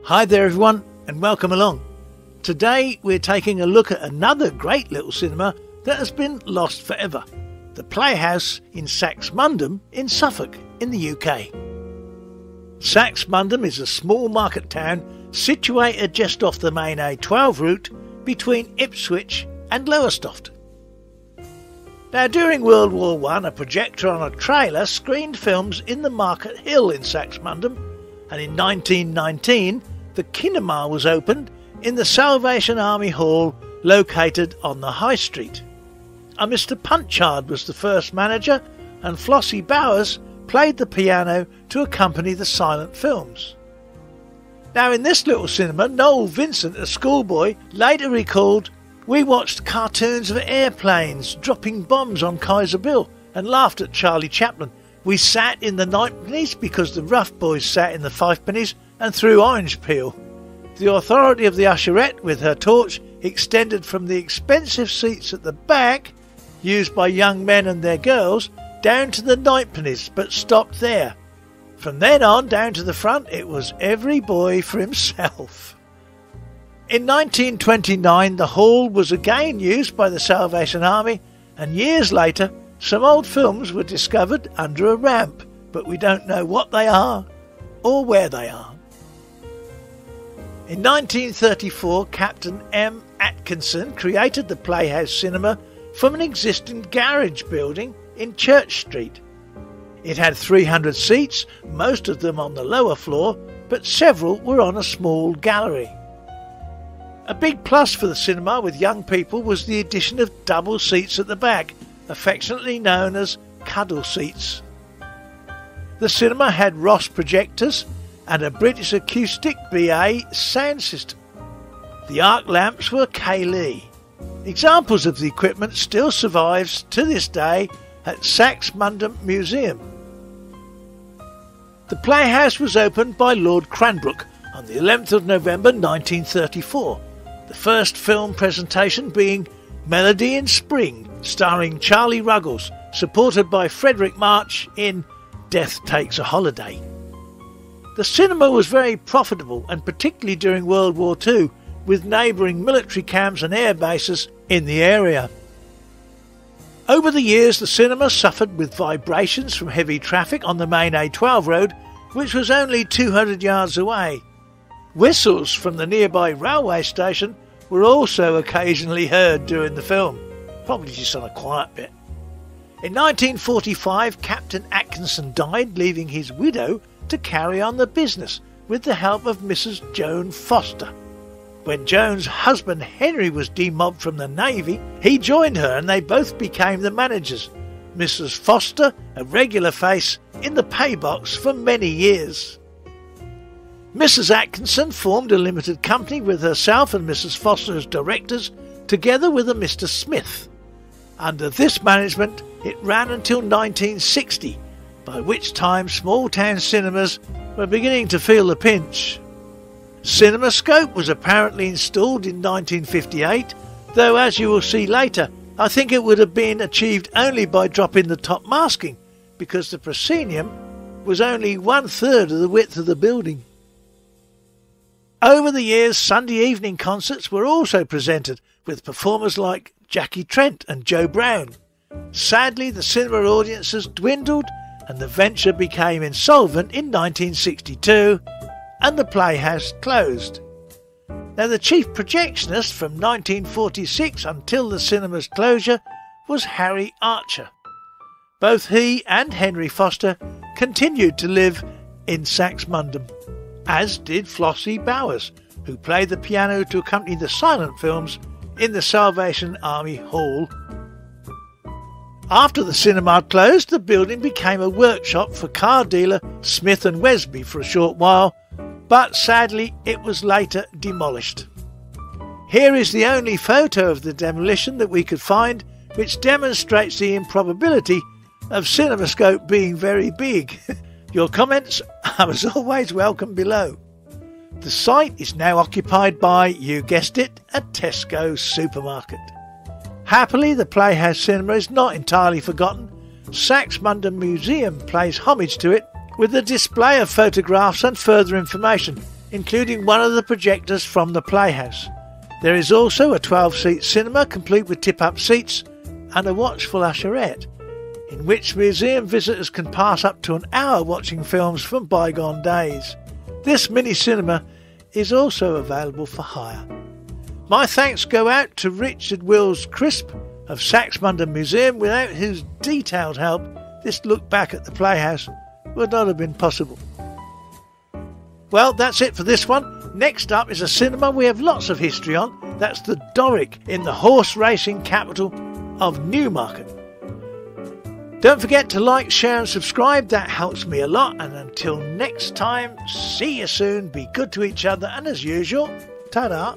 Hi there everyone and welcome along. Today we're taking a look at another great little cinema that has been lost forever. The Playhouse in Saxmundham in Suffolk in the UK. Saxmundham is a small market town situated just off the main A12 route between Ipswich and Lowestoft. Now during World War I, a projector on a trailer screened films in the Market Hill in Saxmundham, and in 1919 the kinema was opened in the Salvation Army Hall located on the High Street. A Mr. Punchard was the first manager, and Flossie Bowers played the piano to accompany the silent films. Now in this little cinema, Noel Vincent, a schoolboy, later recalled, "We watched cartoons of airplanes dropping bombs on Kaiser Bill and laughed at Charlie Chaplin. We sat in the ninepennies because the rough boys sat in the fivepennies and threw orange peel. The authority of the usherette with her torch extended from the expensive seats at the back, used by young men and their girls, down to the ninepennies, but stopped there. From then on down to the front it was every boy for himself." In 1929 the hall was again used by the Salvation Army, and years later some old films were discovered under a ramp, but we don't know what they are or where they are. In 1934 Captain M. Atkinson created the Playhouse Cinema from an existing garage building in Church Street. It had 300 seats, most of them on the lower floor, but several were on a small gallery. A big plus for the cinema with young people was the addition of double seats at the back, affectionately known as cuddle seats. The cinema had Ross projectors and a British acoustic BA sound system. The arc lamps were K-Lee. Examples of the equipment still survives to this day at Saxmundham Museum. The Playhouse was opened by Lord Cranbrook on the 11th of November 1934, the first film presentation being Melody in Spring, starring Charlie Ruggles, supported by Frederick March in Death Takes a Holiday. The cinema was very profitable, and particularly during World War II, with neighbouring military camps and air bases in the area. Over the years the cinema suffered with vibrations from heavy traffic on the main A12 road, which was only 200 yards away. Whistles from the nearby railway station were also occasionally heard during the film, probably just on a quiet bit. In 1945 Captain Atkinson died, leaving his widow to carry on the business with the help of Mrs. Joan Foster. When Joan's husband Henry was demobbed from the Navy, he joined her and they both became the managers. Mrs. Foster, a regular face in the pay box for many years. Mrs. Atkinson formed a limited company with herself and Mrs. Foster as directors, together with a Mr. Smith. Under this management it ran until 1960, by which time small town cinemas were beginning to feel the pinch. CinemaScope was apparently installed in 1958, though as you will see later, I think it would have been achieved only by dropping the top masking, because the proscenium was only 1/3 of the width of the building. Over the years, Sunday evening concerts were also presented, with performers like Jackie Trent and Joe Brown. Sadly, the cinema audiences dwindled and the venture became insolvent in 1962 and the Playhouse closed. Now the chief projectionist from 1946 until the cinema's closure was Harry Archer. Both he and Henry Foster continued to live in Saxmundham, as did Flossie Bowers, who played the piano to accompany the silent films in the Salvation Army Hall. After the cinema closed, the building became a workshop for car dealer Smith and Wesby for a short while, but sadly it was later demolished. Here is the only photo of the demolition that we could find, which demonstrates the improbability of CinemaScope being very big. Your comments are as always welcome below. The site is now occupied by, you guessed it, a Tesco supermarket. Happily, the Playhouse Cinema is not entirely forgotten. Saxmundham Museum pays homage to it with a display of photographs and further information, including one of the projectors from the Playhouse. There is also a 12-seat cinema complete with tip-up seats and a watchful usherette, in which museum visitors can pass up to an hour watching films from bygone days. This mini cinema is also available for hire. My thanks go out to Richard Wills Crisp of Saxmundham Museum, without whose detailed help this look back at the Playhouse would not have been possible. Well, that's it for this one. Next up is a cinema we have lots of history on. That's the Doric in the horse racing capital of Newmarket. Don't forget to like, share and subscribe. That helps me a lot. And until next time, see you soon, be good to each other, and as usual, ta-da.